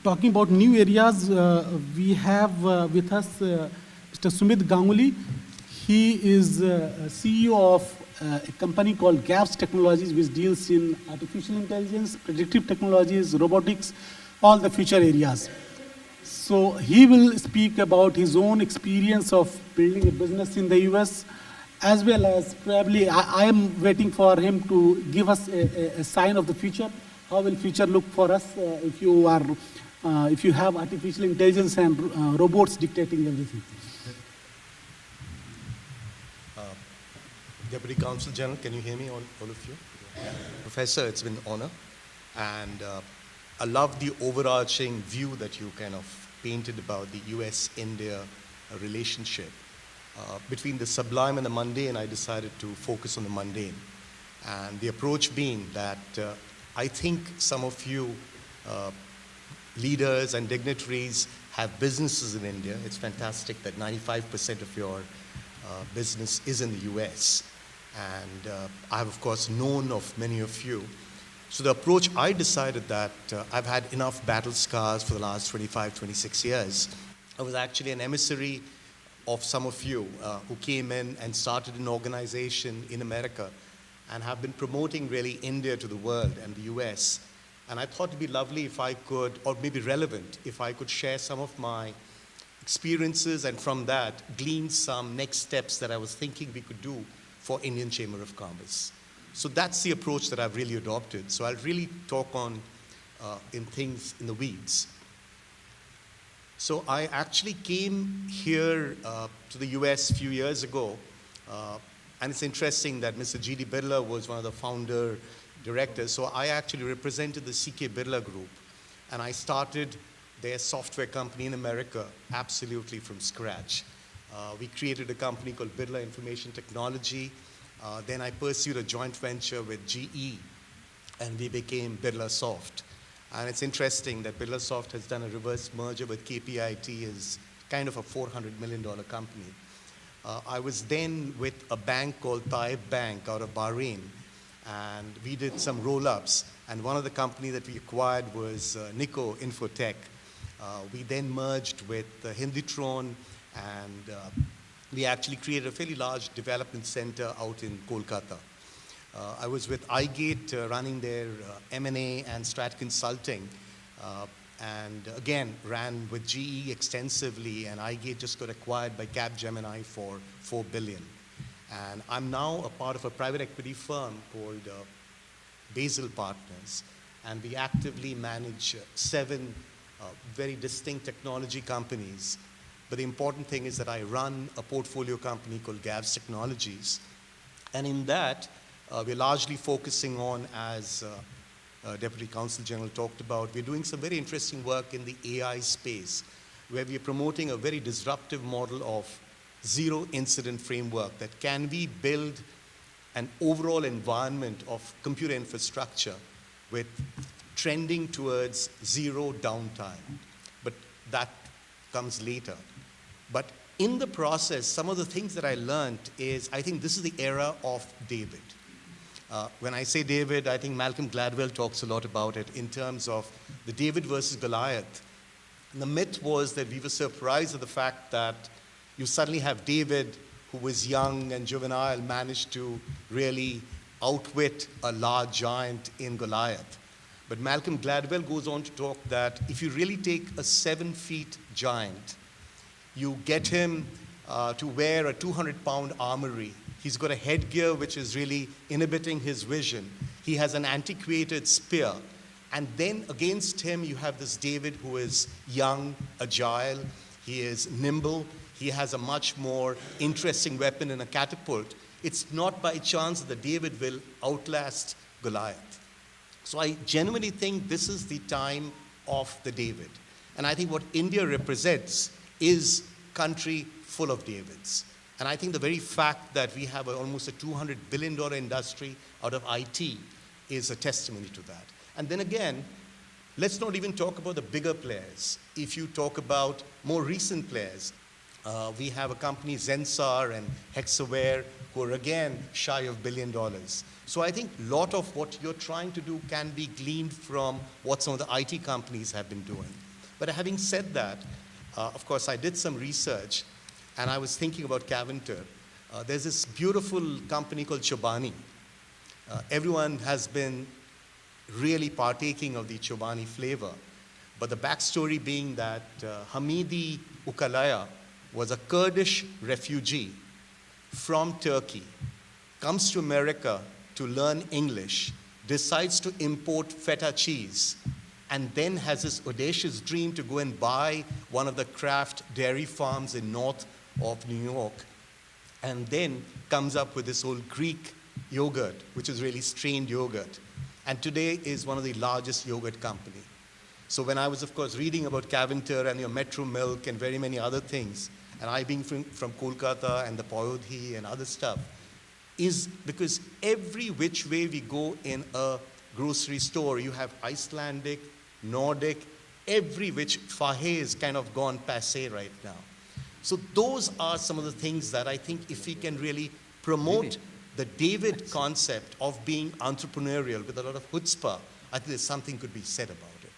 talking about new areas, we have with us Mr. Sumit Ganguli. He is CEO of a company called GAVS Technologies, which deals in artificial intelligence, predictive technologies, robotics, all the future areas. So he will speak about his own experience of building a business in the US, as well as probably I am waiting for him to give us a sign of the future. How will future look for us if you have artificial intelligence and robots dictating everything? Deputy Counsel General, can you hear me, all of you? Yeah. Professor, it's been an honor. And I love the overarching view that you kind of painted about the US-India relationship. Between the sublime and the mundane, I decided to focus on the mundane. And the approach being that I think some of you leaders and dignitaries have businesses in India. It's fantastic that 95% of your business is in the US. And I have, of course, known of many of you. So the approach, I decided that I've had enough battle scars for the last 25, 26 years. I was actually an emissary of some of you who came in and started an organization in America and have been promoting really India to the world and the US. And I thought it'd be lovely if I could, or maybe relevant, if I could share some of my experiences and from that glean some next steps that I was thinking we could do for Indian Chamber of Commerce. So that's the approach that I've really adopted. So I'll really talk on in things in the weeds. So I actually came here to the US a few years ago. And it's interesting that Mr. G.D. Birla was one of the founder directors. So I actually represented the C.K. Birla Group. And I started their software company in America absolutely from scratch. We created a company called Birla Information Technology. Then I pursued a joint venture with GE, and we became Birla Soft. And it's interesting that Birla Soft has done a reverse merger with KPIT, is kind of a $400 million company. I was then with a bank called Taib Bank out of Bahrain, and we did some roll-ups. And one of the companies that we acquired was Nico Infotech. We then merged with Hinditron, and we actually created a fairly large development center out in Kolkata. I was with iGate running their M&A and strat consulting, and again ran with GE extensively, and iGate just got acquired by Capgemini for $4 billion. And I'm now a part of a private equity firm called Basil Partners, and we actively manage 7 very distinct technology companies. But the important thing is that I run a portfolio company called GAVS Technologies. And in that, we're largely focusing on, as Deputy Counsel General talked about, we're doing some very interesting work in the AI space, where we're promoting a very disruptive model of zero incident framework that can we build an overall environment of computer infrastructure with trending towards zero downtime. But that comes later. But in the process, some of the things that I learned is, I think this is the era of David. When I say David, I think Malcolm Gladwell talks a lot about it in terms of the David versus Goliath. And the myth was that we were surprised at the fact that you suddenly have David, who was young and juvenile, managed to really outwit a large giant in Goliath. But Malcolm Gladwell goes on to talk that if you really take a 7-foot giant, you get him to wear a 200-pound armory. He's got a headgear which is really inhibiting his vision. He has an antiquated spear. And then against him, you have this David who is young, agile, he is nimble, he has a much more interesting weapon in a catapult. It's not by chance that David will outlast Goliath. So I genuinely think this is the time of the David. And I think what India represents is a country full of Davids. And I think the very fact that we have almost a $200 billion industry out of IT is a testimony to that. And then again, let's not even talk about the bigger players. If you talk about more recent players, we have a company, Zensar and Hexaware, who are again shy of $1 billion. So I think a lot of what you're trying to do can be gleaned from what some of the IT companies have been doing. But having said that, of course, I did some research, and I was thinking about Caventer. There's this beautiful company called Chobani. Everyone has been really partaking of the Chobani flavor. But the backstory being that Hamidi Ukalaya was a Kurdish refugee from Turkey, comes to America to learn English, decides to import feta cheese, and then has this audacious dream to go and buy one of the Kraft dairy farms in north of New York, and then comes up with this whole Greek yogurt, which is really strained yogurt, and today is one of the largest yogurt company. So when I was, of course, reading about Caventer and your Metro Milk and very many other things, and I being from Kolkata and the Payodhi and other stuff, is because every which way we go in a grocery store, you have Icelandic, Nordic, every which Fahe is kind of gone passé right now. So those are some of the things that I think if we can really promote the David concept of being entrepreneurial with a lot of chutzpah, I think there's something could be said about it.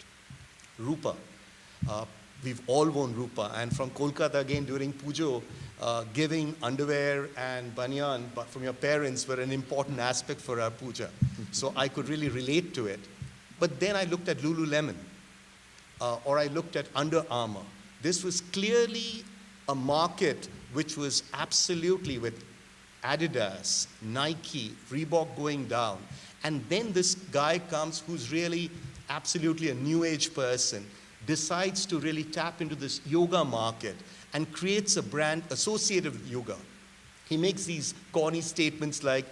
Rupa. We've all worn Rupa. And from Kolkata again during Pujo, giving underwear and banyan but from your parents were an important aspect for our puja. So I could really relate to it. But then I looked at Lululemon, or I looked at Under Armour. This was clearly a market which was absolutely with Adidas, Nike, Reebok going down. And then this guy comes who's really absolutely a new age person, decides to really tap into this yoga market and creates a brand associated with yoga. He makes these corny statements like,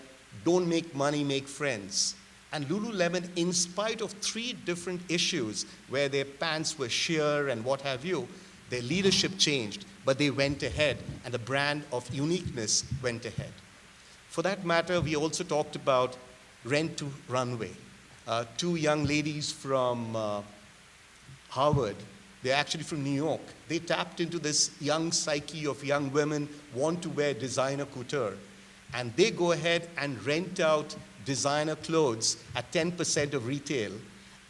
don't make money, make friends. And Lululemon, in spite of 3 different issues where their pants were sheer and what have you, their leadership changed, but they went ahead and the brand of uniqueness went ahead. For that matter, we also talked about Rent to Runway. 2 young ladies from Harvard, they're actually from New York. They tapped into this young psyche of young women want to wear designer couture. And they go ahead and rent out designer clothes at 10% of retail.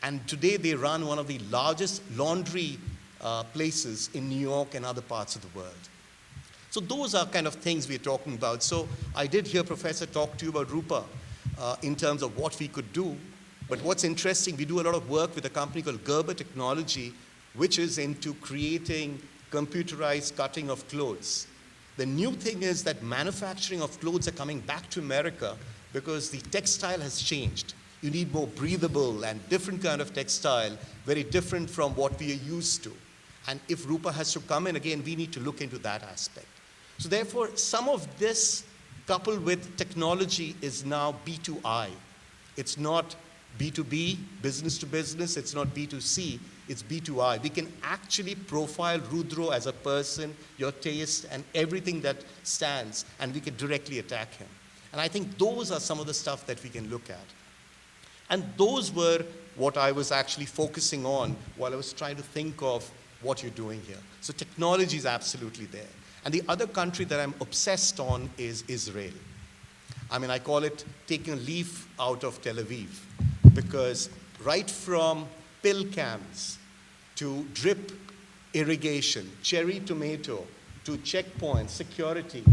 And today they run one of the largest laundry places in New York and other parts of the world. So those are kind of things we're talking about. So I did hear Professor talk to you about Rupa in terms of what we could do. But what's interesting, we do a lot of work with a company called Gerber Technology, which is into creating computerized cutting of clothes. The new thing is that manufacturing of clothes are coming back to America because the textile has changed. You need more breathable and different kind of textile, very different from what we are used to. And if Rupa has to come in, again, we need to look into that aspect. So therefore, some of this coupled with technology is now B2I. It's not B2B, business to business, it's not B2C, it's B2I. We can actually profile Rudro as a person, your taste, and everything that stands, and we can directly attack him. And I think those are some of the stuff that we can look at. And those were what I was actually focusing on while I was trying to think of what you're doing here. So technology is absolutely there. And the other country that I'm obsessed on is Israel. I mean, I call it taking a leaf out of Tel Aviv, because right from pill cams to drip irrigation, cherry tomato, to checkpoints, security,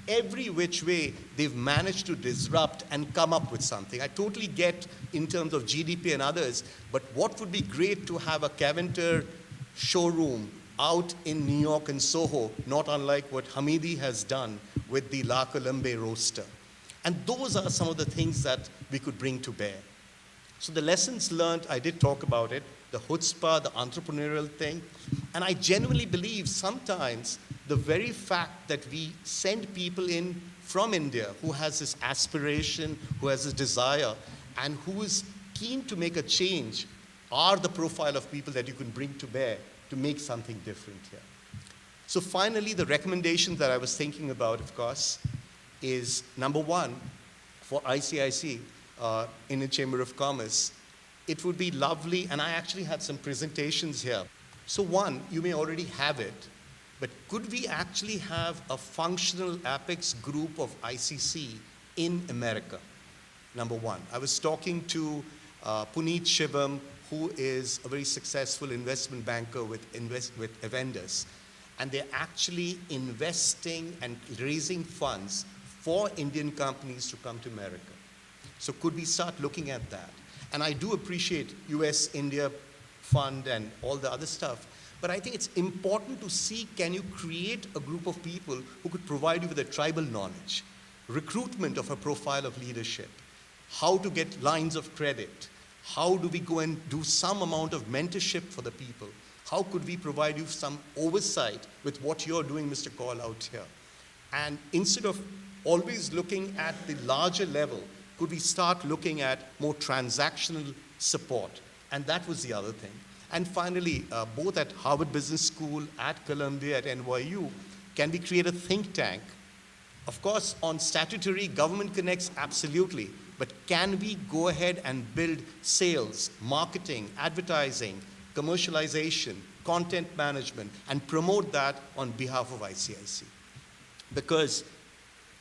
every which way they've managed to disrupt and come up with something. I totally get in terms of GDP and others, but what would be great to have a Caventer showroom out in New York and Soho, not unlike what Hamidi has done with the La Colombe roaster. And those are some of the things that we could bring to bear. So the lessons learned, I did talk about it, the chutzpah, the entrepreneurial thing. And I genuinely believe sometimes the very fact that we send people in from India who has this aspiration, who has this desire, and who is keen to make a change are the profile of people that you can bring to bear to make something different here. So finally, the recommendations that I was thinking about, of course, is number one, for ICIC, Indian Chamber of Commerce, it would be lovely, and I actually had some presentations here. So one, you may already have it, but could we actually have a functional Apex group of ICC in America? Number one. I was talking to Puneet Shivam, who is a very successful investment banker with Avendus, and they're actually investing and raising funds for Indian companies to come to America. So could we start looking at that? And I do appreciate US-India fund and all the other stuff, but I think it's important to see, can you create a group of people who could provide you with a tribal knowledge, recruitment of a profile of leadership, how to get lines of credit, how do we go and do some amount of mentorship for the people, how could we provide you some oversight with what you're doing, Mr. Call, out here. And instead of always looking at the larger level, could we start looking at more transactional support? And that was the other thing. And finally, both at Harvard Business School, at Columbia, at NYU, can we create a think tank? Of course, on statutory, government connects, absolutely. But can we go ahead and build sales, marketing, advertising, commercialization, content management, and promote that on behalf of ICIC? Because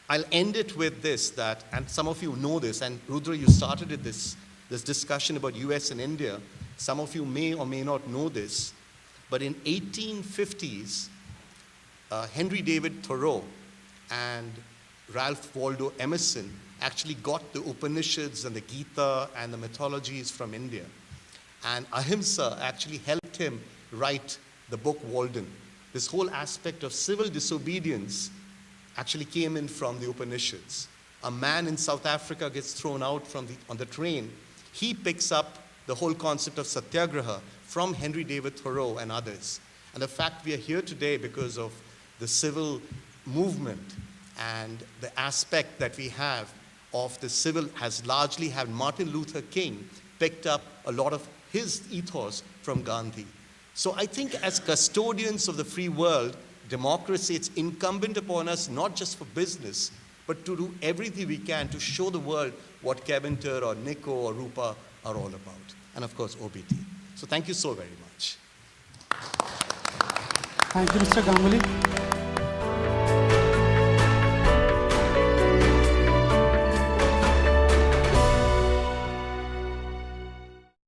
I'll end it with this, that, and some of you know this, and Rudra, you started this discussion about US and India. Some of you may or may not know this, but in 1850s, Henry David Thoreau and Ralph Waldo Emerson actually got the Upanishads and the Gita and the mythologies from India. And Ahimsa actually helped him write the book Walden. This whole aspect of civil disobedience actually came in from the Upanishads. A man in South Africa gets thrown out on the train. He picks up the whole concept of satyagraha from Henry David Thoreau and others. And the fact we are here today because of the civil movement and the aspect that we have of the civil has largely had Martin Luther King picked up a lot of his ethos from Gandhi. So I think as custodians of the free world, democracy, it's incumbent upon us not just for business, but to do everything we can to show the world what Keventer or Nico or Rupa are all about. And of course, OBT. So thank you so very much. Thank you, Mr. Ganguly.